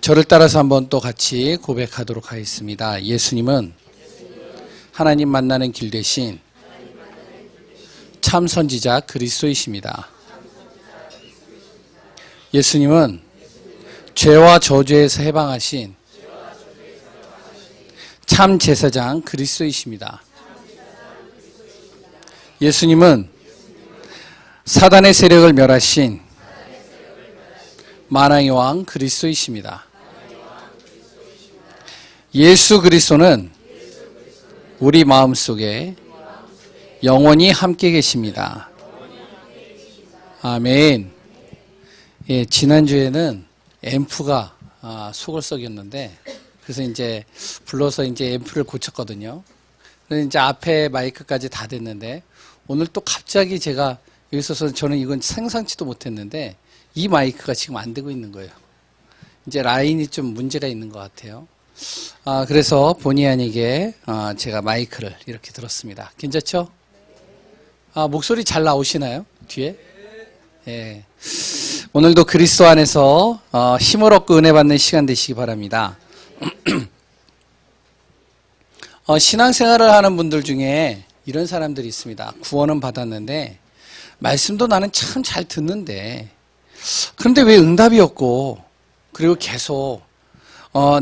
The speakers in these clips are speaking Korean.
저를 따라서 한번 또 같이 고백하도록 하겠습니다. 예수님은 하나님 만나는 길 대신 참 선지자 그리스도이십니다. 예수님은 죄와 저주에서 해방하신 참 제사장 그리스도이십니다. 예수님은 사단의 세력을 멸하신 만왕의 왕 그리스도이십니다. 예수 그리스도는 우리 마음속에 영원히 함께 계십니다. 아멘. 예, 지난주에는 앰프가 속을 썩였는데 그래서 이제 불러서 이제 앰프를 고쳤거든요. 그래서 이제 앞에 마이크까지 다 됐는데 오늘 또 갑자기 제가 여기서 저는 이건 생상치도 못했는데 이 마이크가 지금 안 되고 있는 거예요. 이제 라인이 좀 문제가 있는 것 같아요. 그래서 본의 아니게 제가 마이크를 이렇게 들었습니다. 괜찮죠? 목소리 잘 나오시나요? 뒤에? 예. 오늘도 그리스도 안에서 힘을 얻고 은혜 받는 시간 되시기 바랍니다. 신앙생활을 하는 분들 중에 이런 사람들이 있습니다. 구원은 받았는데 말씀도 나는 참 잘 듣는데 그런데 왜 응답이 없고 그리고 계속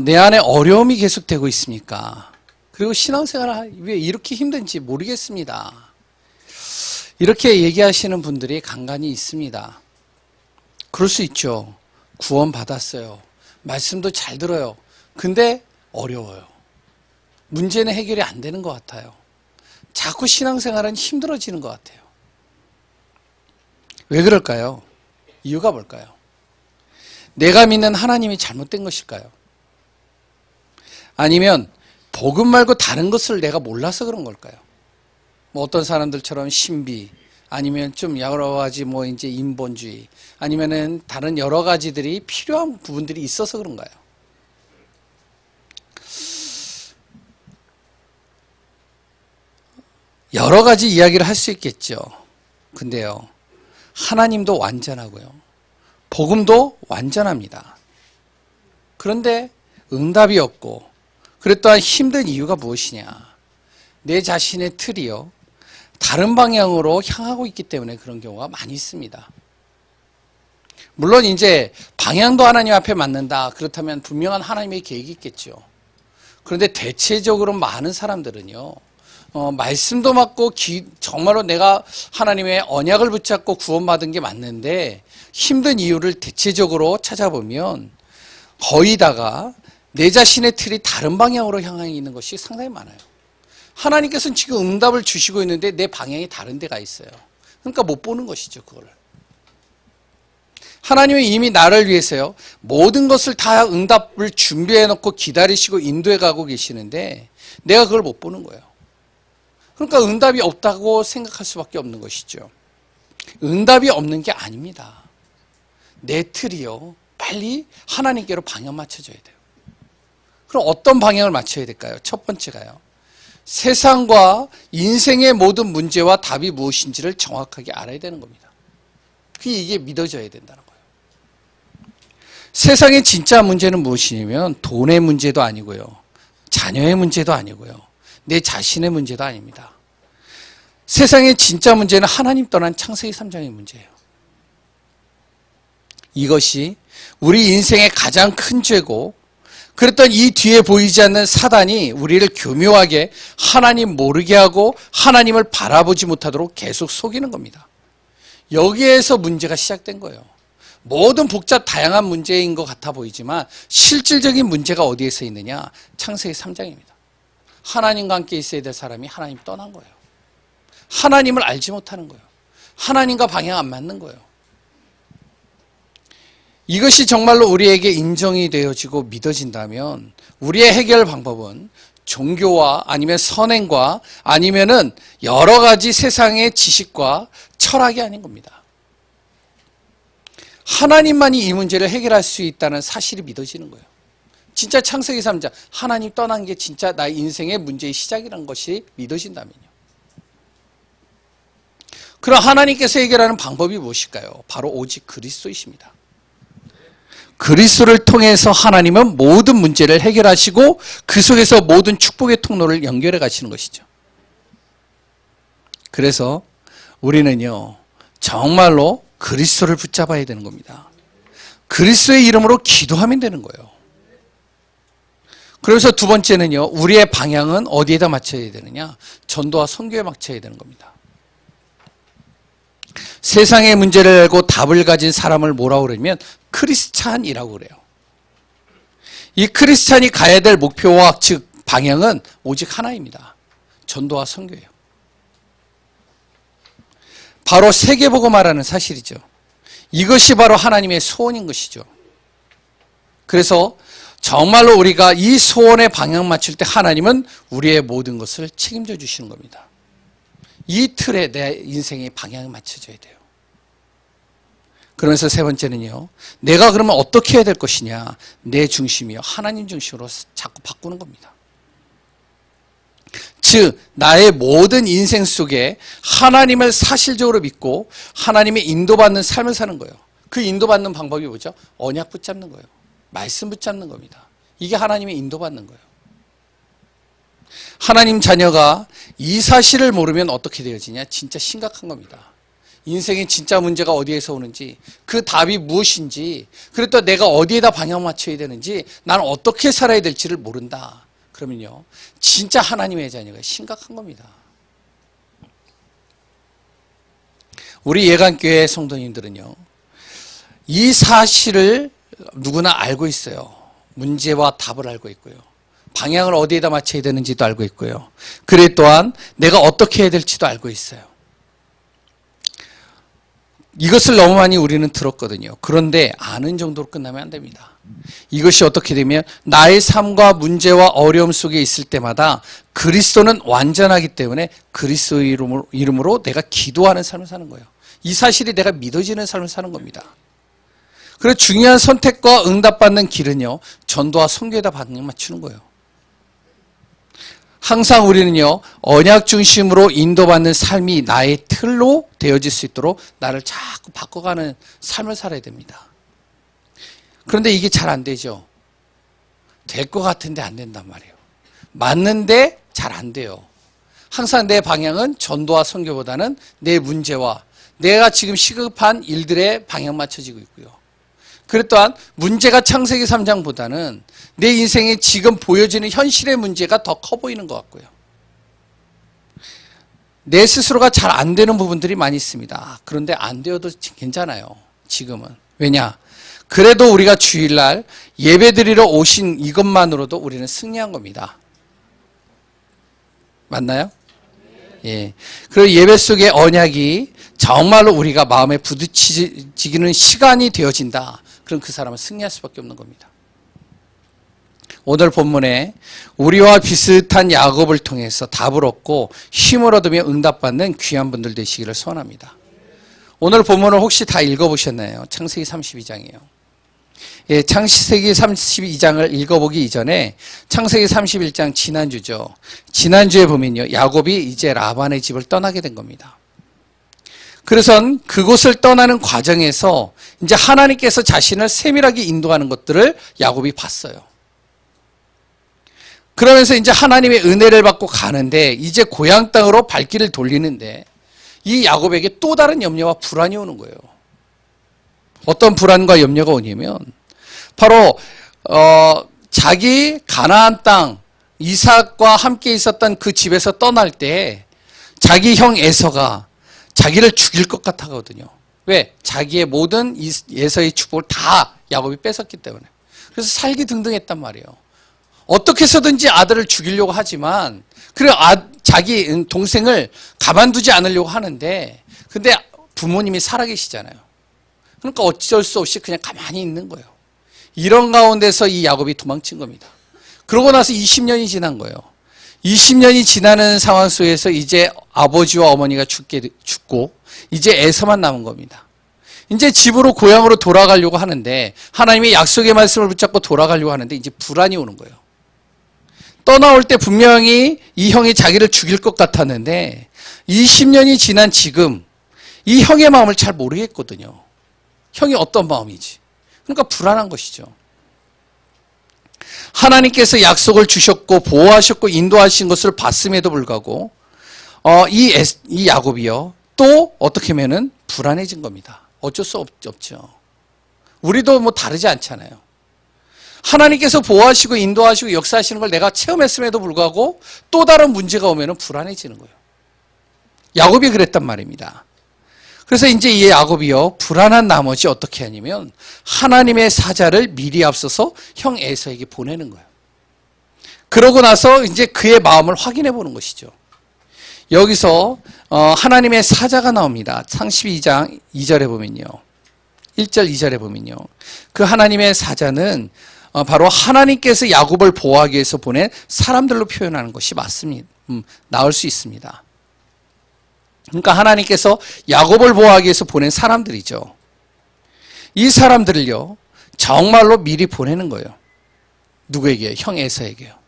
내 안에 어려움이 계속되고 있습니까? 그리고 신앙생활을 왜 이렇게 힘든지 모르겠습니다. 이렇게 얘기하시는 분들이 간간히 있습니다. 그럴 수 있죠. 구원 받았어요. 말씀도 잘 들어요. 근데 어려워요. 문제는 해결이 안 되는 것 같아요. 자꾸 신앙생활은 힘들어지는 것 같아요. 왜 그럴까요? 이유가 뭘까요? 내가 믿는 하나님이 잘못된 것일까요? 아니면 복음 말고 다른 것을 내가 몰라서 그런 걸까요? 뭐 어떤 사람들처럼 신비, 아니면 좀 여러 가지 뭐 이제 인본주의, 아니면은 다른 여러 가지들이 필요한 부분들이 있어서 그런가요? 여러 가지 이야기를 할 수 있겠죠. 근데요, 하나님도 완전하고요. 복음도 완전합니다. 그런데 응답이 없고, 그래 또한 힘든 이유가 무엇이냐? 내 자신의 틀이요, 다른 방향으로 향하고 있기 때문에 그런 경우가 많이 있습니다. 물론 이제 방향도 하나님 앞에 맞는다. 그렇다면 분명한 하나님의 계획이 있겠죠. 그런데 대체적으로 많은 사람들은요, 말씀도 맞고 정말로 내가 하나님의 언약을 붙잡고 구원받은 게 맞는데 힘든 이유를 대체적으로 찾아보면 거의 다가 내 자신의 틀이 다른 방향으로 향해 있는 것이 상당히 많아요. 하나님께서는 지금 응답을 주시고 있는데 내 방향이 다른 데가 있어요. 그러니까 못 보는 것이죠, 그거를. 하나님은 이미 나를 위해서요, 모든 것을 다 응답을 준비해 놓고 기다리시고 인도해 가고 계시는데 내가 그걸 못 보는 거예요. 그러니까 응답이 없다고 생각할 수밖에 없는 것이죠. 응답이 없는 게 아닙니다. 내 틀이요, 빨리 하나님께로 방향 맞춰줘야 돼요. 그럼 어떤 방향을 맞춰야 될까요? 첫 번째가요, 세상과 인생의 모든 문제와 답이 무엇인지를 정확하게 알아야 되는 겁니다. 이게 믿어져야 된다는 거예요. 세상의 진짜 문제는 무엇이냐면 돈의 문제도 아니고요, 자녀의 문제도 아니고요, 내 자신의 문제도 아닙니다. 세상의 진짜 문제는 하나님 떠난 창세기 3장의 문제예요. 이것이 우리 인생의 가장 큰 죄고, 그랬던 이 뒤에 보이지 않는 사단이 우리를 교묘하게 하나님 모르게 하고 하나님을 바라보지 못하도록 계속 속이는 겁니다. 여기에서 문제가 시작된 거예요. 모든 복잡 다양한 문제인 것 같아 보이지만 실질적인 문제가 어디에서 있느냐? 창세기 3장입니다. 하나님과 함께 있어야 될 사람이 하나님 떠난 거예요. 하나님을 알지 못하는 거예요. 하나님과 방향 안 맞는 거예요. 이것이 정말로 우리에게 인정이 되어지고 믿어진다면 우리의 해결 방법은 종교와 아니면 선행과 아니면은 여러 가지 세상의 지식과 철학이 아닌 겁니다. 하나님만이 이 문제를 해결할 수 있다는 사실이 믿어지는 거예요. 진짜 창세기 3장, 하나님 떠난 게 진짜 나의 인생의 문제의 시작이라는 것이 믿어진다면요. 그럼 하나님께서 해결하는 방법이 무엇일까요? 바로 오직 그리스도이십니다. 그리스도를 통해서 하나님은 모든 문제를 해결하시고 그 속에서 모든 축복의 통로를 연결해 가시는 것이죠. 그래서 우리는요, 정말로 그리스도를 붙잡아야 되는 겁니다. 그리스도의 이름으로 기도하면 되는 거예요. 그래서 두 번째는요, 우리의 방향은 어디에다 맞춰야 되느냐? 전도와 선교에 맞춰야 되는 겁니다. 세상의 문제를 알고 답을 가진 사람을 뭐라고 그러냐면 크리스찬이라고 그래요. 이 크리스찬이 가야 될 목표와 즉 방향은 오직 하나입니다. 전도와 선교예요. 바로 세계복음화라는 사실이죠. 이것이 바로 하나님의 소원인 것이죠. 그래서 정말로 우리가 이 소원에 방향 맞출 때 하나님은 우리의 모든 것을 책임져 주시는 겁니다. 이 틀에 내 인생의 방향이 맞춰져야 돼요. 그러면서 세 번째는요, 내가 그러면 어떻게 해야 될 것이냐? 내 중심이요, 하나님 중심으로 자꾸 바꾸는 겁니다. 즉 나의 모든 인생 속에 하나님을 사실적으로 믿고 하나님의 인도받는 삶을 사는 거예요. 그 인도받는 방법이 뭐죠? 언약 붙잡는 거예요. 말씀 붙잡는 겁니다. 이게 하나님의 인도받는 거예요. 하나님 자녀가 이 사실을 모르면 어떻게 되어지냐? 진짜 심각한 겁니다. 인생의 진짜 문제가 어디에서 오는지, 그 답이 무엇인지, 그리고 또 내가 어디에다 방향 맞춰야 되는지, 나는 어떻게 살아야 될지를 모른다. 그러면요, 진짜 하나님의 자녀가 심각한 겁니다. 우리 예간교회 성도님들은요, 이 사실을 누구나 알고 있어요. 문제와 답을 알고 있고요. 방향을 어디에다 맞춰야 되는지도 알고 있고요. 그래 또한 내가 어떻게 해야 될지도 알고 있어요. 이것을 너무 많이 우리는 들었거든요. 그런데 아는 정도로 끝나면 안 됩니다. 이것이 어떻게 되면 나의 삶과 문제와 어려움 속에 있을 때마다 그리스도는 완전하기 때문에 그리스도 이름으로 내가 기도하는 삶을 사는 거예요. 이 사실이 내가 믿어지는 삶을 사는 겁니다. 그래서 중요한 선택과 응답받는 길은요, 전도와 선교에다 방향 맞추는 거예요. 항상 우리는요, 언약 중심으로 인도받는 삶이 나의 틀로 되어질 수 있도록 나를 자꾸 바꿔가는 삶을 살아야 됩니다. 그런데 이게 잘 안 되죠. 될 것 같은데 안 된단 말이에요. 맞는데 잘 안 돼요. 항상 내 방향은 전도와 선교보다는 내 문제와 내가 지금 시급한 일들에 방향 맞춰지고 있고요. 그리고 또한 문제가 창세기 3장보다는 내 인생에 지금 보여지는 현실의 문제가 더 커 보이는 것 같고요. 내 스스로가 잘 안 되는 부분들이 많이 있습니다. 그런데 안 되어도 괜찮아요. 지금은. 왜냐? 그래도 우리가 주일날 예배드리러 오신 이것만으로도 우리는 승리한 겁니다. 맞나요? 예. 그리고 예배 속의 언약이 정말로 우리가 마음에 부딪히는 시간이 되어진다. 그럼 그 사람은 승리할 수밖에 없는 겁니다. 오늘 본문에 우리와 비슷한 야곱을 통해서 답을 얻고 힘을 얻으며 응답받는 귀한 분들 되시기를 소원합니다. 오늘 본문을 혹시 다 읽어보셨나요? 창세기 32장이에요. 예, 창세기 32장을 읽어보기 이전에 창세기 31장 지난주죠. 지난주에 보면요, 야곱이 이제 라반의 집을 떠나게 된 겁니다. 그래서 그곳을 떠나는 과정에서 이제 하나님께서 자신을 세밀하게 인도하는 것들을 야곱이 봤어요. 그러면서 이제 하나님의 은혜를 받고 가는데 이제 고향 땅으로 발길을 돌리는데 이 야곱에게 또 다른 염려와 불안이 오는 거예요. 어떤 불안과 염려가 오냐면 바로 자기 가나안 땅 이삭과 함께 있었던 그 집에서 떠날 때 자기 형 에서가 자기를 죽일 것 같았거든요. 왜? 자기의 모든 에서의 축복을 다 야곱이 뺏었기 때문에. 그래서 살기 등등했단 말이에요. 어떻게 해서든지 아들을 죽이려고 하지만 그래 자기 동생을 가만두지 않으려고 하는데 근데 부모님이 살아계시잖아요. 그러니까 어쩔 수 없이 그냥 가만히 있는 거예요. 이런 가운데서 이 야곱이 도망친 겁니다. 그러고 나서 20년이 지난 거예요. 20년이 지나는 상황 속에서 이제 아버지와 어머니가 죽고 이제 에서만 남은 겁니다. 이제 집으로 고향으로 돌아가려고 하는데 하나님의 약속의 말씀을 붙잡고 돌아가려고 하는데 이제 불안이 오는 거예요. 떠나올 때 분명히 이 형이 자기를 죽일 것 같았는데 20년이 지난 지금 이 형의 마음을 잘 모르겠거든요. 형이 어떤 마음이지. 그러니까 불안한 것이죠. 하나님께서 약속을 주셨고 보호하셨고 인도하신 것을 봤음에도 불구하고 이 야곱이요 또 어떻게 하면은 불안해진 겁니다. 어쩔 수 없죠. 우리도 뭐 다르지 않잖아요. 하나님께서 보호하시고 인도하시고 역사하시는 걸 내가 체험했음에도 불구하고 또 다른 문제가 오면은 불안해지는 거예요. 야곱이 그랬단 말입니다. 그래서 이제 이 야곱이요 불안한 나머지 어떻게 하냐면 하나님의 사자를 미리 앞서서 형 에서에게 보내는 거예요. 그러고 나서 이제 그의 마음을 확인해 보는 것이죠. 여기서 하나님의 사자가 나옵니다. 창세기 2장 2절에 보면요. 1절 2절에 보면요. 그 하나님의 사자는 바로 하나님께서 야곱을 보호하기 위해서 보낸 사람들로 표현하는 것이 맞습니다. 나올 수 있습니다. 그러니까 하나님께서 야곱을 보호하기 위해서 보낸 사람들이죠. 이 사람들을요 정말로 미리 보내는 거예요. 누구에게요? 형 에서에게요.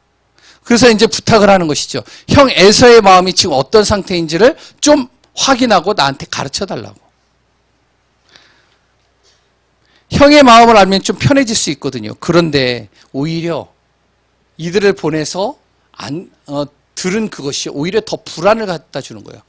그래서 이제 부탁을 하는 것이죠. 형 에서의 마음이 지금 어떤 상태인지를 좀 확인하고 나한테 가르쳐 달라고. 형의 마음을 알면 좀 편해질 수 있거든요. 그런데 오히려 이들을 보내서 들은 그것이 오히려 더 불안을 갖다 주는 거예요.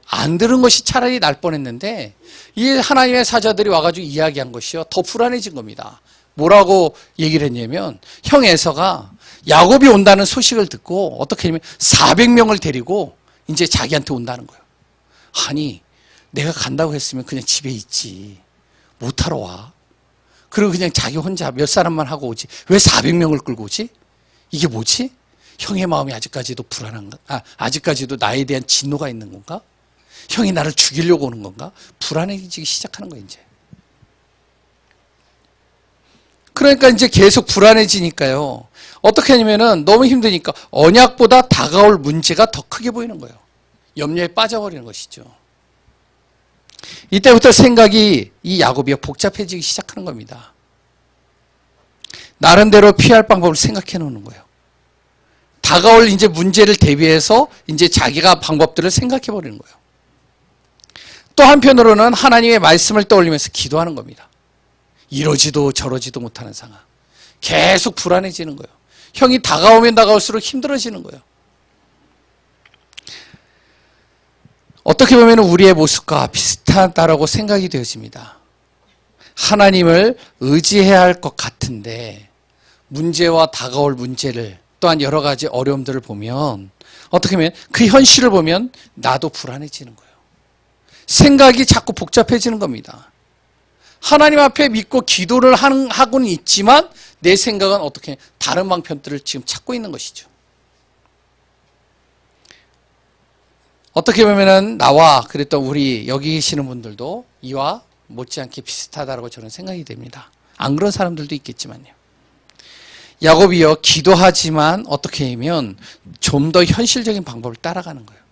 안 들은 것이 차라리 날 뻔했는데 이 하나님의 사자들이 와가지고 이야기한 것이요 더 불안해진 겁니다. 뭐라고 얘기를 했냐면 형 에서가 야곱이 온다는 소식을 듣고 어떻게 하냐면 400명을 데리고 이제 자기한테 온다는 거예요. 아니 내가 간다고 했으면 그냥 집에 있지 못하러 와. 그리고 그냥 자기 혼자 몇 사람만 하고 오지 왜 400명을 끌고 오지? 이게 뭐지? 형의 마음이 아직까지도 불안한가? 아직까지도 나에 대한 진노가 있는 건가? 형이 나를 죽이려고 오는 건가? 불안해지기 시작하는 거예요, 이제. 그러니까 이제 계속 불안해지니까요. 어떻게 하냐면은 너무 힘드니까 언약보다 다가올 문제가 더 크게 보이는 거예요. 염려에 빠져버리는 것이죠. 이때부터 생각이 이 야곱이 복잡해지기 시작하는 겁니다. 나름대로 피할 방법을 생각해 놓는 거예요. 다가올 이제 문제를 대비해서 이제 자기가 방법들을 생각해 버리는 거예요. 또 한편으로는 하나님의 말씀을 떠올리면서 기도하는 겁니다. 이러지도 저러지도 못하는 상황. 계속 불안해지는 거예요. 형이 다가오면 다가올수록 힘들어지는 거예요. 어떻게 보면 우리의 모습과 비슷하다라고 생각이 되어집니다. 하나님을 의지해야 할 것 같은데 문제와 다가올 문제를 또한 여러 가지 어려움들을 보면 어떻게 보면 그 현실을 보면 나도 불안해지는 거예요. 생각이 자꾸 복잡해지는 겁니다. 하나님 앞에 믿고 기도를 하고는 있지만 내 생각은 어떻게 다른 방편들을 지금 찾고 있는 것이죠. 어떻게 보면은 나와 그랬던 우리 여기 계시는 분들도 이와 못지않게 비슷하다고 저는 생각이 됩니다. 안 그런 사람들도 있겠지만요. 야곱이요 기도하지만 어떻게 하면 좀 더 현실적인 방법을 따라가는 거예요.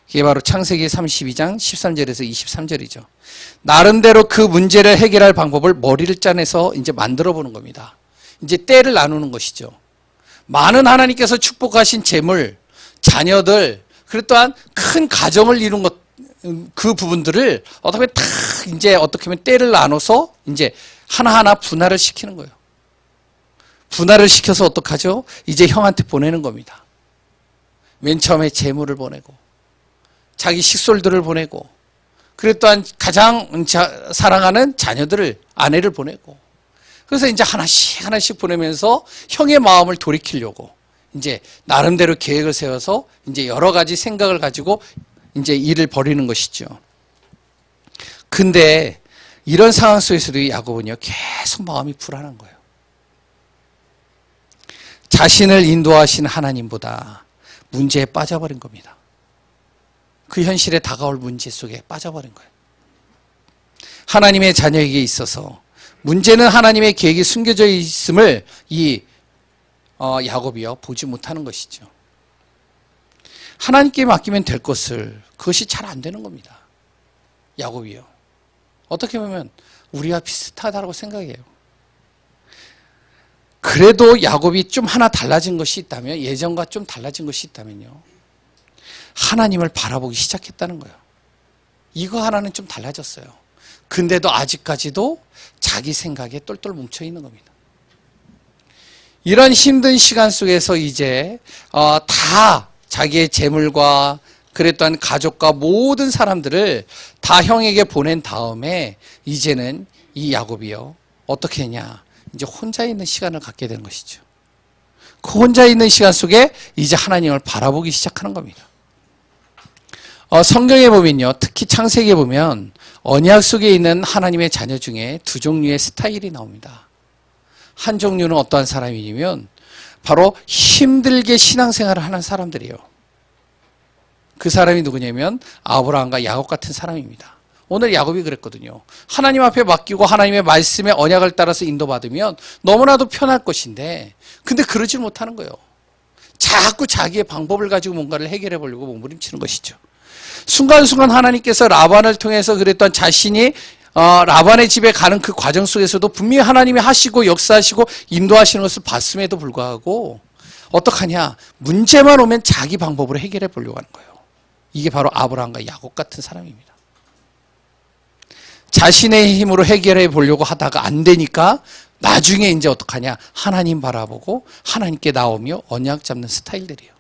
이게 바로 창세기 32장 13절에서 23절이죠. 나름대로 그 문제를 해결할 방법을 머리를 짜내서 이제 만들어 보는 겁니다. 이제 때를 나누는 것이죠. 많은 하나님께서 축복하신 재물, 자녀들, 그리고 또한 큰 가정을 이룬 것, 그 부분들을 어떻게 다 이제 어떻게 보면 때를 나눠서 이제 하나하나 분할을 시키는 거예요. 분할을 시켜서 어떡하죠? 이제 형한테 보내는 겁니다. 맨 처음에 재물을 보내고, 자기 식솔들을 보내고, 그리고 또한 가장 사랑하는 자녀들을, 아내를 보내고, 그래서 이제 하나씩 보내면서 형의 마음을 돌이키려고, 이제 나름대로 계획을 세워서 이제 여러 가지 생각을 가지고 이제 일을 벌이는 것이죠. 근데 이런 상황 속에서도 야곱은요, 계속 마음이 불안한 거예요. 자신을 인도하신 하나님보다 문제에 빠져버린 겁니다. 그 현실에 다가올 문제 속에 빠져버린 거예요. 하나님의 자녀에게 있어서 문제는 하나님의 계획이 숨겨져 있음을 이 야곱이요 보지 못하는 것이죠. 하나님께 맡기면 될 것을 그것이 잘 안 되는 겁니다. 야곱이요. 어떻게 보면 우리와 비슷하다고 생각해요. 그래도 야곱이 좀 하나 달라진 것이 있다면, 예전과 좀 달라진 것이 있다면요, 하나님을 바라보기 시작했다는 거예요. 이거 하나는 좀 달라졌어요. 근데도 아직까지도 자기 생각에 똘똘 뭉쳐 있는 겁니다. 이런 힘든 시간 속에서 이제 다 자기의 재물과 그랬던 가족과 모든 사람들을 다 형에게 보낸 다음에 이제는 이 야곱이요 어떻게 했냐, 이제 혼자 있는 시간을 갖게 되는 것이죠. 그 혼자 있는 시간 속에 이제 하나님을 바라보기 시작하는 겁니다. 성경에 보면요, 특히 창세기에 보면 언약 속에 있는 하나님의 자녀 중에 두 종류의 스타일이 나옵니다. 한 종류는 어떠한 사람이냐면 바로 힘들게 신앙생활을 하는 사람들이에요. 그 사람이 누구냐면 아브라함과 야곱 같은 사람입니다. 오늘 야곱이 그랬거든요. 하나님 앞에 맡기고 하나님의 말씀의 언약을 따라서 인도받으면 너무나도 편할 것인데, 근데 그러지 못하는 거예요. 자꾸 자기의 방법을 가지고 뭔가를 해결해 보려고 몸부림치는 것이죠. 순간순간 하나님께서 라반을 통해서 그랬던 자신이 라반의 집에 가는 그 과정 속에서도 분명히 하나님이 하시고 역사하시고 인도하시는 것을 봤음에도 불구하고 어떡하냐, 문제만 오면 자기 방법으로 해결해 보려고 하는 거예요. 이게 바로 아브라함과 야곱 같은 사람입니다. 자신의 힘으로 해결해 보려고 하다가 안 되니까 나중에 이제 어떡하냐, 하나님 바라보고 하나님께 나오며 언약 잡는 스타일들이에요.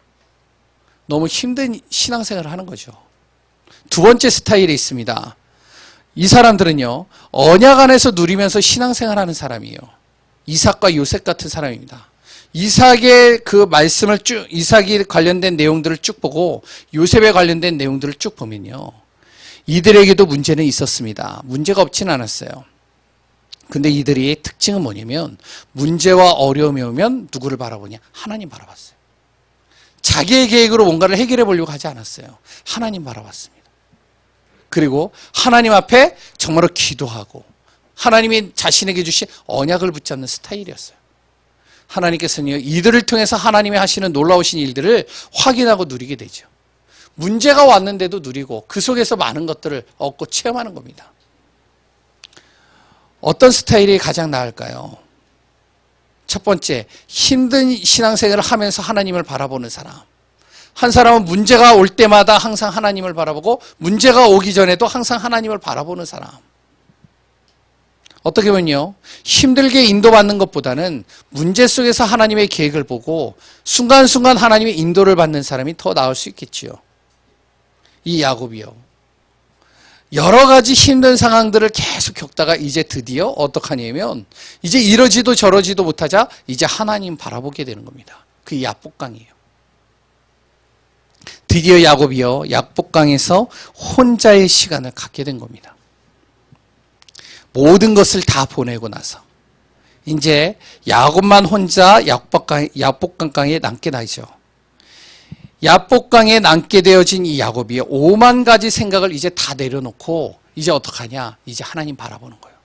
너무 힘든 신앙생활을 하는 거죠. 두 번째 스타일이 있습니다. 이 사람들은요, 언약 안에서 누리면서 신앙생활하는 사람이에요. 이삭과 요셉 같은 사람입니다. 이삭의 그 말씀을 이삭이 관련된 내용들을 쭉 보고 요셉에 관련된 내용들을 쭉 보면요, 이들에게도 문제는 있었습니다. 문제가 없지는 않았어요. 근데 이들의 특징은 뭐냐면 문제와 어려움이 오면 누구를 바라보냐? 하나님 바라봤어요. 자기의 계획으로 뭔가를 해결해 보려고 하지 않았어요. 하나님 바라봤습니다. 그리고 하나님 앞에 정말로 기도하고 하나님이 자신에게 주신 언약을 붙잡는 스타일이었어요. 하나님께서는 이들을 통해서 하나님이 하시는 놀라우신 일들을 확인하고 누리게 되죠. 문제가 왔는데도 누리고 그 속에서 많은 것들을 얻고 체험하는 겁니다. 어떤 스타일이 가장 나을까요? 첫 번째, 힘든 신앙생활을 하면서 하나님을 바라보는 사람. 한 사람은 문제가 올 때마다 항상 하나님을 바라보고 문제가 오기 전에도 항상 하나님을 바라보는 사람. 어떻게 보면요, 힘들게 인도받는 것보다는 문제 속에서 하나님의 계획을 보고 순간순간 하나님의 인도를 받는 사람이 더 나을 수 있겠지요. 이 야곱이요, 여러 가지 힘든 상황들을 계속 겪다가 이제 드디어 어떡하냐면 이제 이러지도 저러지도 못하자 이제 하나님 바라보게 되는 겁니다. 그게 야복강이에요. 드디어 야곱이요, 야복강에서 혼자의 시간을 갖게 된 겁니다. 모든 것을 다 보내고 나서 이제 야곱만 혼자 야복강에 남게 되죠. 야복강에 남게 되어진 이 야곱이 5만 가지 생각을 이제 다 내려놓고 이제 어떡하냐, 이제 하나님 바라보는 거예요.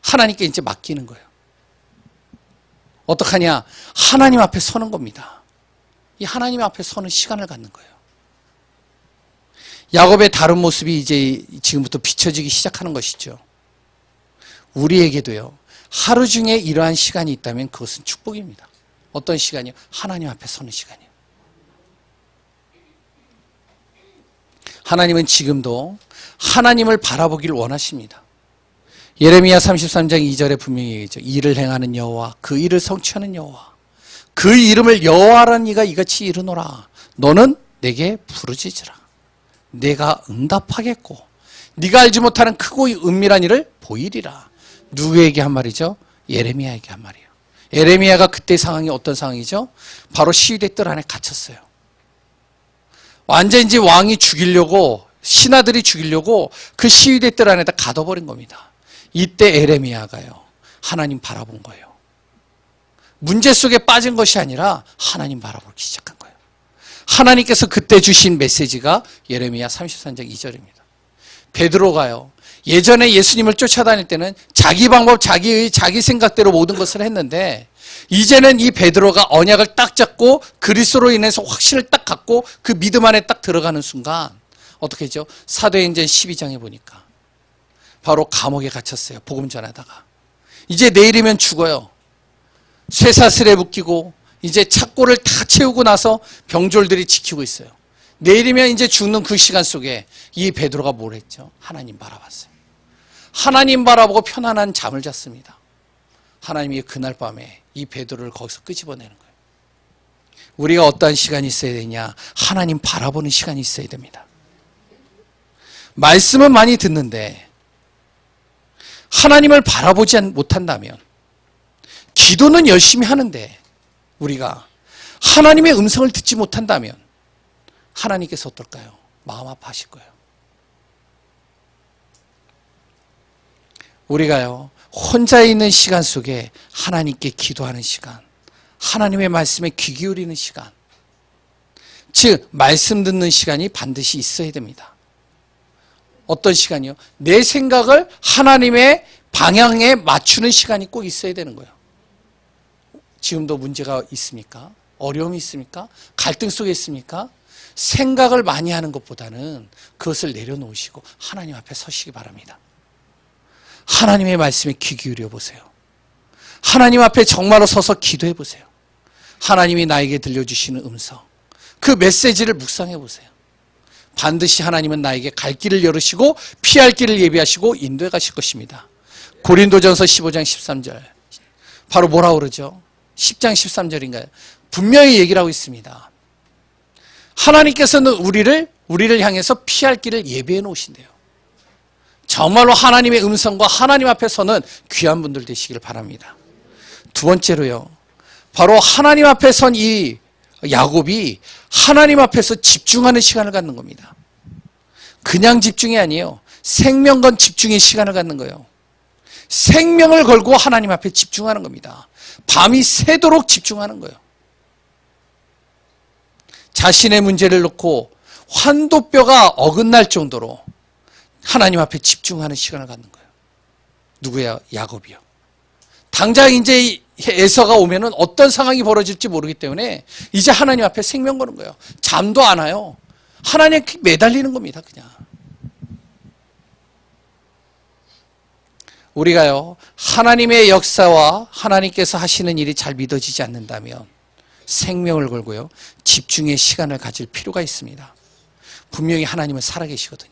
하나님께 이제 맡기는 거예요. 어떡하냐, 하나님 앞에 서는 겁니다. 이 하나님 앞에 서는 시간을 갖는 거예요. 야곱의 다른 모습이 이제 지금부터 비춰지기 시작하는 것이죠. 우리에게도요, 하루 중에 이러한 시간이 있다면 그것은 축복입니다. 어떤 시간이요? 하나님 앞에 서는 시간이요. 하나님은 지금도 하나님을 바라보기를 원하십니다. 예레미야 33장 2절에 분명히 얘기했죠. 일을 행하는 여호와, 그 일을 성취하는 여호와, 그 이름을 여호와라는 이가 이같이 이르노라. 너는 내게 부르짖으라. 내가 응답하겠고 네가 알지 못하는 크고 은밀한 일을 보이리라. 누구에게 한 말이죠? 예레미야에게 한 말이에요. 예레미야가 그때 상황이 어떤 상황이죠? 바로 시위대 뜰 안에 갇혔어요. 완전히 왕이 죽이려고, 신하들이 죽이려고 그 시위대 뜰 안에다 가둬버린 겁니다. 이때 예레미야가요, 하나님 바라본 거예요. 문제 속에 빠진 것이 아니라 하나님 바라보기 시작한 거예요. 하나님께서 그때 주신 메시지가 예레미야 33장 2절입니다. 베드로가요, 예전에 예수님을 쫓아다닐 때는 자기 방법, 자기 생각대로 모든 것을 했는데 이제는 이 베드로가 언약을 딱 잡고 그리스도로 인해서 확신을 딱 갖고 그 믿음 안에 딱 들어가는 순간 어떻게 했죠? 사도행전 12장에 보니까 바로 감옥에 갇혔어요. 복음 전하다가. 이제 내일이면 죽어요. 쇠사슬에 묶이고 이제 착고를 다 채우고 나서 병졸들이 지키고 있어요. 내일이면 이제 죽는 그 시간 속에 이 베드로가 뭘 했죠? 하나님 바라봤어요. 하나님 바라보고 편안한 잠을 잤습니다. 하나님이 그날 밤에 이 베드로를 거기서 끄집어내는 거예요. 우리가 어떠한 시간이 있어야 되냐? 하나님 바라보는 시간이 있어야 됩니다. 말씀은 많이 듣는데 하나님을 바라보지 못한다면, 기도는 열심히 하는데 우리가 하나님의 음성을 듣지 못한다면 하나님께서 어떨까요? 마음 아파하실 거예요. 우리가요, 혼자 있는 시간 속에 하나님께 기도하는 시간, 하나님의 말씀에 귀 기울이는 시간, 즉 말씀 듣는 시간이 반드시 있어야 됩니다. 어떤 시간이요? 내 생각을 하나님의 방향에 맞추는 시간이 꼭 있어야 되는 거예요. 지금도 문제가 있습니까? 어려움이 있습니까? 갈등 속에 있습니까? 생각을 많이 하는 것보다는 그것을 내려놓으시고 하나님 앞에 서시기 바랍니다. 하나님의 말씀에 귀 기울여 보세요. 하나님 앞에 정말로 서서 기도해 보세요. 하나님이 나에게 들려주시는 음성, 그 메시지를 묵상해 보세요. 반드시 하나님은 나에게 갈 길을 열으시고 피할 길을 예비하시고 인도해 가실 것입니다. 고린도전서 15장 13절, 바로 뭐라고 그러죠? 10장 13절인가요? 분명히 얘기를 하고 있습니다. 하나님께서는 우리를 향해서 피할 길을 예비해 놓으신대요. 정말로 하나님의 음성과 하나님 앞에 서는 귀한 분들 되시길 바랍니다. 두 번째로요, 바로 하나님 앞에 선 이 야곱이 하나님 앞에서 집중하는 시간을 갖는 겁니다. 그냥 집중이 아니에요. 생명 건 집중의 시간을 갖는 거예요. 생명을 걸고 하나님 앞에 집중하는 겁니다. 밤이 새도록 집중하는 거예요. 자신의 문제를 놓고 환도뼈가 어긋날 정도로 하나님 앞에 집중하는 시간을 갖는 거예요. 누구야? 야곱이요. 당장 이제 에서가 오면은 어떤 상황이 벌어질지 모르기 때문에 이제 하나님 앞에 생명 거는 거예요. 잠도 안 와요. 하나님께 매달리는 겁니다, 그냥. 우리가요, 하나님의 역사와 하나님께서 하시는 일이 잘 믿어지지 않는다면 생명을 걸고요, 집중의 시간을 가질 필요가 있습니다. 분명히 하나님은 살아계시거든요.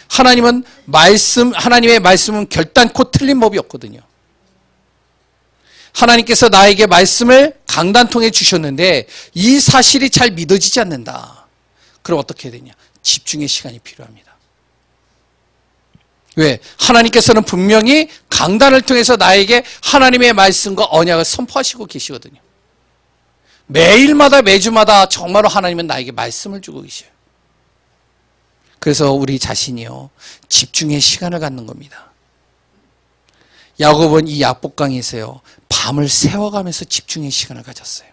하나님의 말씀은 결단코 틀린 법이 없거든요. 하나님께서 나에게 말씀을 강단통해 주셨는데 이 사실이 잘 믿어지지 않는다. 그럼 어떻게 해야 되냐? 집중의 시간이 필요합니다. 왜? 하나님께서는 분명히 강단을 통해서 나에게 하나님의 말씀과 언약을 선포하시고 계시거든요. 매일마다 매주마다 정말로 하나님은 나에게 말씀을 주고 계셔요. 그래서 우리 자신이요, 집중의 시간을 갖는 겁니다. 야곱은 이 야복강에서요, 밤을 새워가면서 집중의 시간을 가졌어요.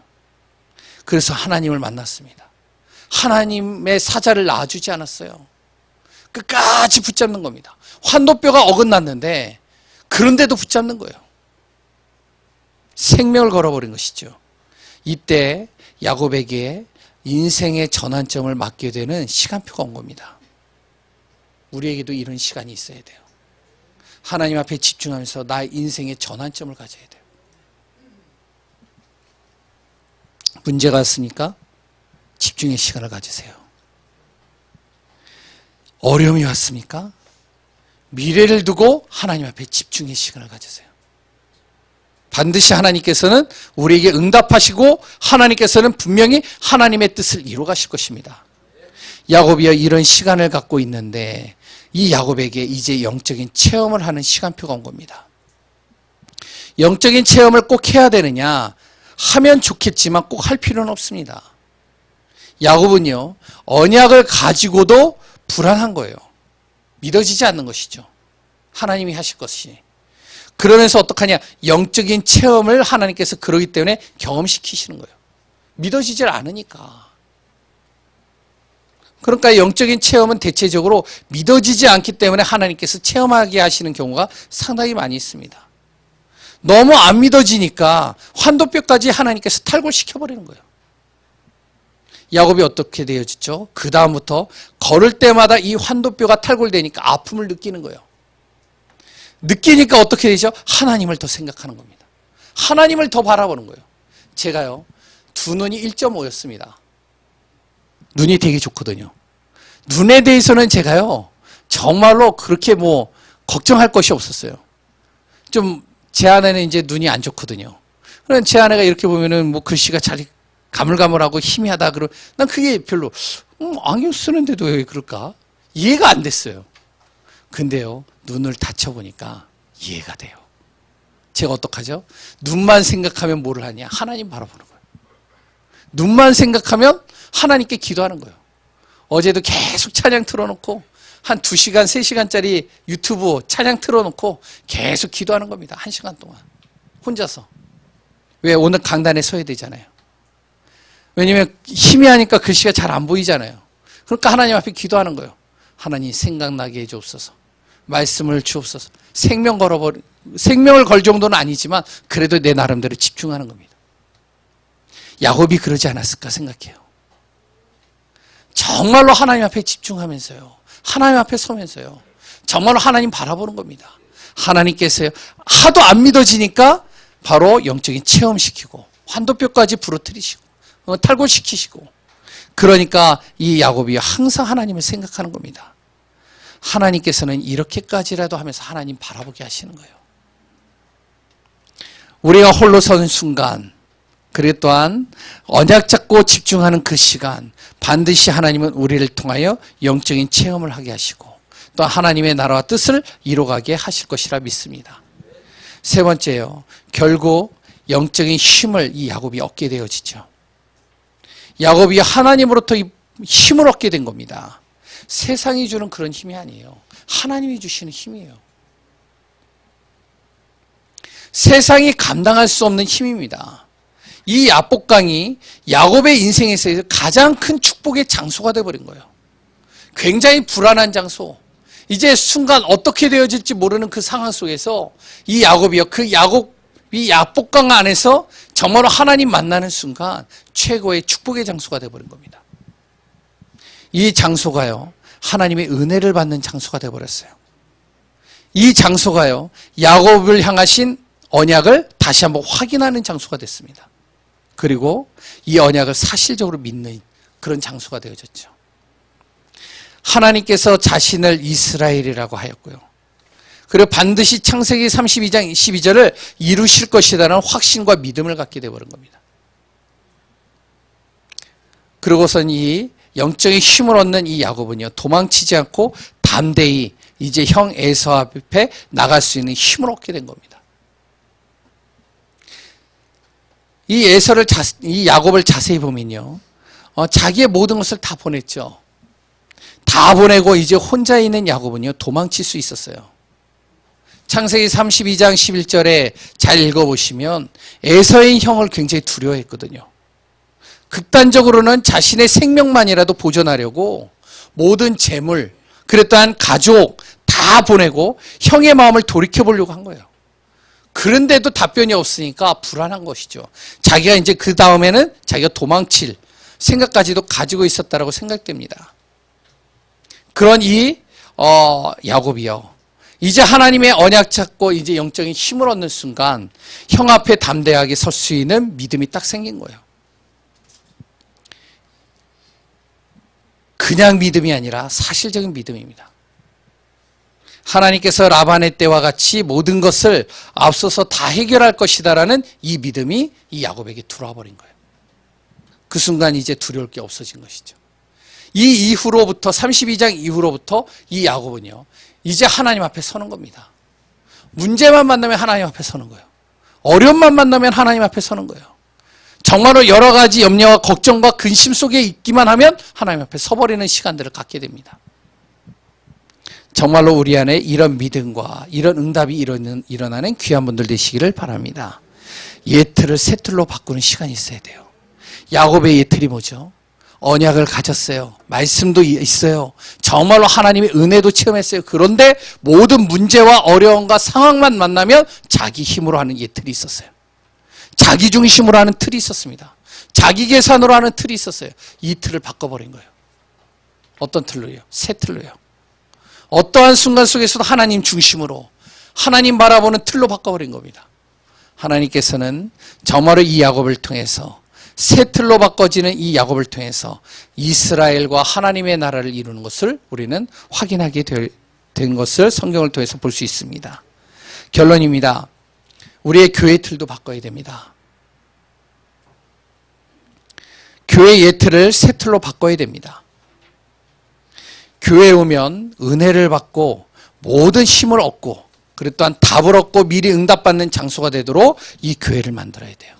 그래서 하나님을 만났습니다. 하나님의 사자를 놔주지 않았어요. 끝까지 붙잡는 겁니다. 환도뼈가 어긋났는데 그런데도 붙잡는 거예요. 생명을 걸어버린 것이죠. 이때 야곱에게 인생의 전환점을 맞게 되는 시간표가 온 겁니다. 우리에게도 이런 시간이 있어야 돼요. 하나님 앞에 집중하면서 나의 인생의 전환점을 가져야 돼요. 문제가 왔으니까 집중의 시간을 가지세요. 어려움이 왔습니까? 미래를 두고 하나님 앞에 집중의 시간을 가지세요. 반드시 하나님께서는 우리에게 응답하시고 하나님께서는 분명히 하나님의 뜻을 이루어 가실 것입니다. 야곱이여 이런 시간을 갖고 있는데 이 야곱에게 이제 영적인 체험을 하는 시간표가 온 겁니다. 영적인 체험을 꼭 해야 되느냐? 하면 좋겠지만 꼭 할 필요는 없습니다. 야곱은요, 언약을 가지고도 불안한 거예요. 믿어지지 않는 것이죠. 하나님이 하실 것이. 그러면서 어떡하냐? 영적인 체험을 하나님께서 그러기 때문에 경험시키시는 거예요. 믿어지질 않으니까. 그러니까 영적인 체험은 대체적으로 믿어지지 않기 때문에 하나님께서 체험하게 하시는 경우가 상당히 많이 있습니다. 너무 안 믿어지니까 환도뼈까지 하나님께서 탈골시켜버리는 거예요. 야곱이 어떻게 되어졌죠? 그 다음부터 걸을 때마다 이 환도뼈가 탈골되니까 아픔을 느끼는 거예요. 느끼니까 어떻게 되죠? 하나님을 더 생각하는 겁니다. 하나님을 더 바라보는 거예요. 제가요, 두 눈이 1.5였습니다. 눈이 되게 좋거든요. 눈에 대해서는 제가요, 정말로 그렇게 걱정할 것이 없었어요. 좀 제 아내는 이제 눈이 안 좋거든요. 그럼 제 아내가 이렇게 보면은 뭐 글씨가 잘 가물가물하고 희미하다 그러 난 그게 별로 안경 쓰는데도 왜 그럴까? 이해가 안 됐어요. 근데요, 눈을 다쳐보니까 이해가 돼요. 제가 어떡하죠? 눈만 생각하면 뭐를 하냐? 하나님 바라보는 거예요. 눈만 생각하면 하나님께 기도하는 거예요. 어제도 계속 찬양 틀어놓고 한 2시간, 3시간짜리 유튜브 찬양 틀어놓고 계속 기도하는 겁니다. 1시간 동안. 혼자서. 왜? 오늘 강단에 서야 되잖아요. 왜냐면 희미하니까 글씨가 잘 안 보이잖아요. 그러니까 하나님 앞에 기도하는 거예요. 하나님 생각나게 해주옵소서. 말씀을 주옵소서. 생명을 걸 정도는 아니지만 그래도 내 나름대로 집중하는 겁니다. 야곱이 그러지 않았을까 생각해요. 정말로 하나님 앞에 집중하면서요. 하나님 앞에 서면서요. 정말로 하나님 바라보는 겁니다. 하나님께서요. 하도 안 믿어지니까 바로 영적인 체험시키고 환도뼈까지 부러뜨리시고 탈골시키시고 그러니까 이 야곱이 항상 하나님을 생각하는 겁니다. 하나님께서는 이렇게까지라도 하면서 하나님 바라보게 하시는 거예요. 우리가 홀로 서는 순간 그리고 또한 언약 잡고 집중하는 그 시간 반드시 하나님은 우리를 통하여 영적인 체험을 하게 하시고 또 하나님의 나라와 뜻을 이루어가게 하실 것이라 믿습니다. 세 번째요. 결국 영적인 힘을 이 야곱이 얻게 되어지죠. 야곱이 하나님으로부터 힘을 얻게 된 겁니다. 세상이 주는 그런 힘이 아니에요. 하나님이 주시는 힘이에요. 세상이 감당할 수 없는 힘입니다. 이 야복강이 야곱의 인생에서 가장 큰 축복의 장소가 되어버린 거예요. 굉장히 불안한 장소. 이제 순간 어떻게 되어질지 모르는 그 상황 속에서 이 야곱이요. 이 야복강 안에서 정말로 하나님 만나는 순간 최고의 축복의 장소가 되어버린 겁니다. 이 장소가요. 하나님의 은혜를 받는 장소가 되어버렸어요. 이 장소가요. 야곱을 향하신 언약을 다시 한번 확인하는 장소가 됐습니다. 그리고 이 언약을 사실적으로 믿는 그런 장소가 되어졌죠. 하나님께서 자신을 이스라엘이라고 하였고요. 그리고 반드시 창세기 32장 12절을 이루실 것이라는 확신과 믿음을 갖게 되어버린 겁니다. 그러고선 이 영적인 힘을 얻는 이 야곱은요. 도망치지 않고 담대히 이제 형 에서 앞에 나갈 수 있는 힘을 얻게 된 겁니다. 이 야곱을 자세히 보면요. 자기의 모든 것을 다 보냈죠. 다 보내고 이제 혼자 있는 야곱은요. 도망칠 수 있었어요. 창세기 32장 11절에 잘 읽어보시면 에서의 형을 굉장히 두려워했거든요. 극단적으로는 자신의 생명만이라도 보존하려고 모든 재물, 그랬던 가족 다 보내고 형의 마음을 돌이켜보려고 한 거예요. 그런데도 답변이 없으니까 불안한 것이죠. 자기가 이제 그 다음에는 자기가 도망칠 생각까지도 가지고 있었다라고 생각됩니다. 그런 이 야곱이요. 이제 하나님의 언약 찾고 이제 영적인 힘을 얻는 순간 형 앞에 담대하게 설 수 있는 믿음이 딱 생긴 거예요. 그냥 믿음이 아니라 사실적인 믿음입니다. 하나님께서 라반의 때와 같이 모든 것을 앞서서 다 해결할 것이다라는 이 믿음이 이 야곱에게 들어와 버린 거예요. 그 순간 이제 두려울 게 없어진 것이죠. 이 이후로부터 32장 이후로부터 이 야곱은요. 이제 하나님 앞에 서는 겁니다. 문제만 만나면 하나님 앞에 서는 거예요. 어려움만 만나면 하나님 앞에 서는 거예요. 정말로 여러 가지 염려와 걱정과 근심 속에 있기만 하면 하나님 앞에 서버리는 시간들을 갖게 됩니다. 정말로 우리 안에 이런 믿음과 이런 응답이 일어나는 귀한 분들 되시기를 바랍니다. 예틀을 새 틀로 바꾸는 시간이 있어야 돼요. 야곱의 예틀이 뭐죠? 언약을 가졌어요. 말씀도 있어요. 정말로 하나님의 은혜도 체험했어요. 그런데 모든 문제와 어려움과 상황만 만나면 자기 힘으로 하는 예틀이 있었어요. 자기 중심으로 하는 틀이 있었습니다. 자기 계산으로 하는 틀이 있었어요. 이 틀을 바꿔버린 거예요. 어떤 틀로요? 새 틀로요. 어떠한 순간 속에서도 하나님 중심으로 하나님 바라보는 틀로 바꿔버린 겁니다. 하나님께서는 정말로 이 야곱을 통해서 새 틀로 바꿔지는 이 야곱을 통해서 이스라엘과 하나님의 나라를 이루는 것을 우리는 확인하게 된 것을 성경을 통해서 볼 수 있습니다. 결론입니다. 우리의 교회 틀도 바꿔야 됩니다. 교회 예틀을 새 틀로 바꿔야 됩니다. 교회에 오면 은혜를 받고 모든 힘을 얻고 그리고 또한 답을 얻고 미리 응답받는 장소가 되도록 이 교회를 만들어야 돼요.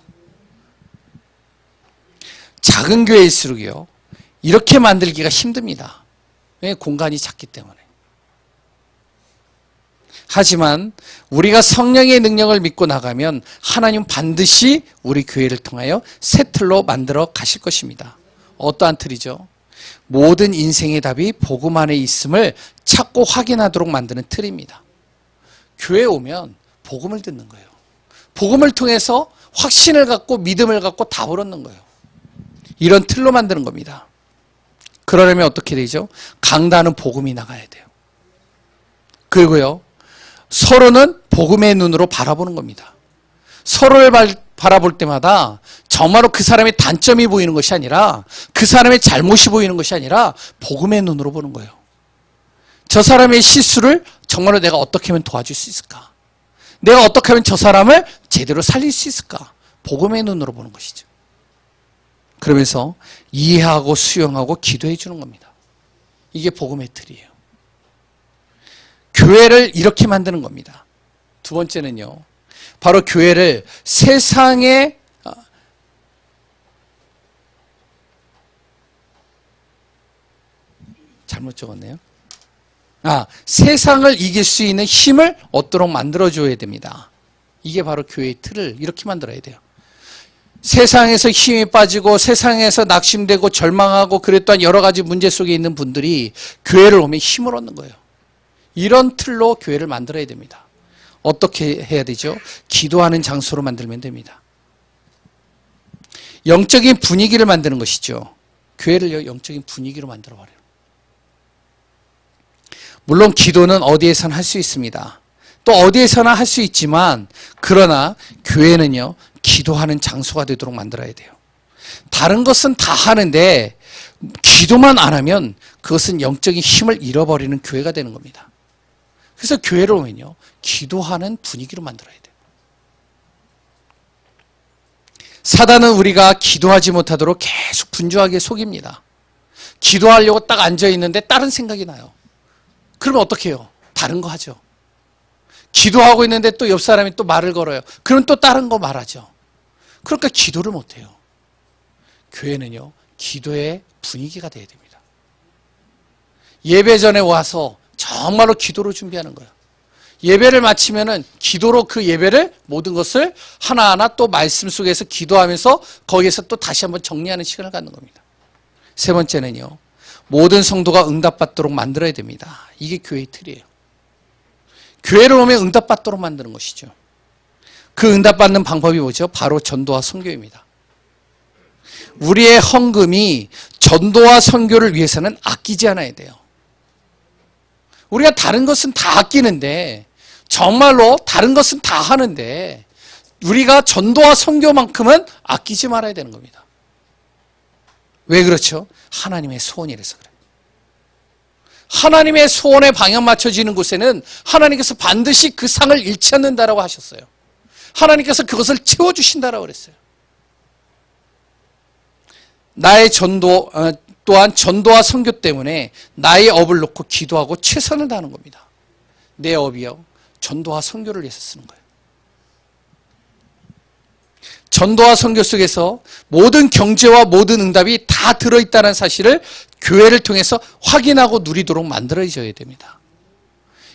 작은 교회일수록요, 이렇게 만들기가 힘듭니다. 왜? 공간이 작기 때문에. 하지만 우리가 성령의 능력을 믿고 나가면 하나님 반드시 우리 교회를 통하여 새 틀로 만들어 가실 것입니다. 어떠한 틀이죠? 모든 인생의 답이 복음 안에 있음을 찾고 확인하도록 만드는 틀입니다. 교회에 오면 복음을 듣는 거예요. 복음을 통해서 확신을 갖고 믿음을 갖고 답을 얻는 거예요. 이런 틀로 만드는 겁니다. 그러려면 어떻게 되죠? 강단은 복음이 나가야 돼요. 그리고요, 서로는 복음의 눈으로 바라보는 겁니다. 서로를 바라볼 때마다 정말로 그 사람의 단점이 보이는 것이 아니라 그 사람의 잘못이 보이는 것이 아니라 복음의 눈으로 보는 거예요. 저 사람의 실수를 정말로 내가 어떻게 하면 도와줄 수 있을까? 내가 어떻게 하면 저 사람을 제대로 살릴 수 있을까? 복음의 눈으로 보는 것이죠. 그러면서 이해하고 수용하고 기도해 주는 겁니다. 이게 복음의 틀이에요. 교회를 이렇게 만드는 겁니다. 두 번째는요, 바로 교회를 세상에 잘못 적었네요. 세상을 이길 수 있는 힘을 얻도록 만들어줘야 됩니다. 이게 바로 교회의 틀을 이렇게 만들어야 돼요. 세상에서 힘이 빠지고 세상에서 낙심되고 절망하고 그랬던 여러 가지 문제 속에 있는 분들이 교회를 오면 힘을 얻는 거예요. 이런 틀로 교회를 만들어야 됩니다. 어떻게 해야 되죠? 기도하는 장소로 만들면 됩니다. 영적인 분위기를 만드는 것이죠. 교회를 영적인 분위기로 만들어버려요. 물론 기도는 어디에서나 할 수 있습니다. 또 어디에서나 할 수 있지만 그러나 교회는요, 기도하는 장소가 되도록 만들어야 돼요. 다른 것은 다 하는데 기도만 안 하면 그것은 영적인 힘을 잃어버리는 교회가 되는 겁니다. 그래서 교회를 오면요, 기도하는 분위기로 만들어야 돼요. 사단은 우리가 기도하지 못하도록 계속 분주하게 속입니다. 기도하려고 딱 앉아있는데 다른 생각이 나요. 그러면 어떻게 해요? 다른 거 하죠. 기도하고 있는데 또 옆 사람이 또 말을 걸어요. 그럼 또 다른 거 말하죠. 그러니까 기도를 못해요. 교회는요, 기도의 분위기가 돼야 됩니다. 예배 전에 와서 정말로 기도로 준비하는 거예요. 예배를 마치면은 기도로 그 예배를 모든 것을 하나하나 또 말씀 속에서 기도하면서 거기에서 또 다시 한번 정리하는 시간을 갖는 겁니다. 세 번째는요, 모든 성도가 응답받도록 만들어야 됩니다. 이게 교회의 틀이에요. 교회를 오면 응답받도록 만드는 것이죠. 그 응답받는 방법이 뭐죠? 바로 전도와 선교입니다. 우리의 헌금이 전도와 선교를 위해서는 아끼지 않아야 돼요. 우리가 다른 것은 다 아끼는데, 정말로 다른 것은 다 하는데 우리가 전도와 선교만큼은 아끼지 말아야 되는 겁니다. 왜 그렇죠? 하나님의 소원이라서 그래요. 하나님의 소원에 방향 맞춰지는 곳에는 하나님께서 반드시 그 상을 잃지 않는다라고 하셨어요. 하나님께서 그것을 채워주신다라고 그랬어요. 나의 전도 또한 전도와 선교 때문에 나의 업을 놓고 기도하고 최선을 다하는 겁니다. 내 업이요, 전도와 선교를 위해서 쓰는 거예요. 전도와 선교 속에서 모든 경제와 모든 응답이 다 들어있다는 사실을 교회를 통해서 확인하고 누리도록 만들어져야 됩니다.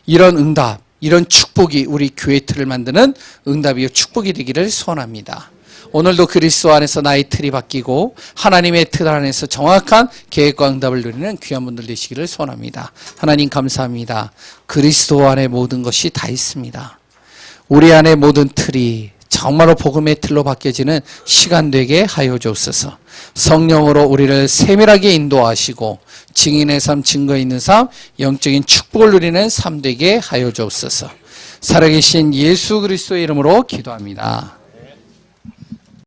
이런 응답, 이런 축복이 우리 교회 틀을 만드는 응답이요 축복이 되기를 소원합니다. 오늘도 그리스도 안에서 나의 틀이 바뀌고 하나님의 틀 안에서 정확한 계획과 응답을 누리는 귀한 분들 되시기를 소원합니다. 하나님 감사합니다. 그리스도 안에 모든 것이 다 있습니다. 우리 안에 모든 틀이 정말로 복음의 틀로 바뀌어지는 시간 되게 하여 주옵소서. 성령으로 우리를 세밀하게 인도하시고 증인의 삶, 증거 있는 삶, 영적인 축복을 누리는 삶 되게 하여 주옵소서. 살아계신 예수 그리스도의 이름으로 기도합니다.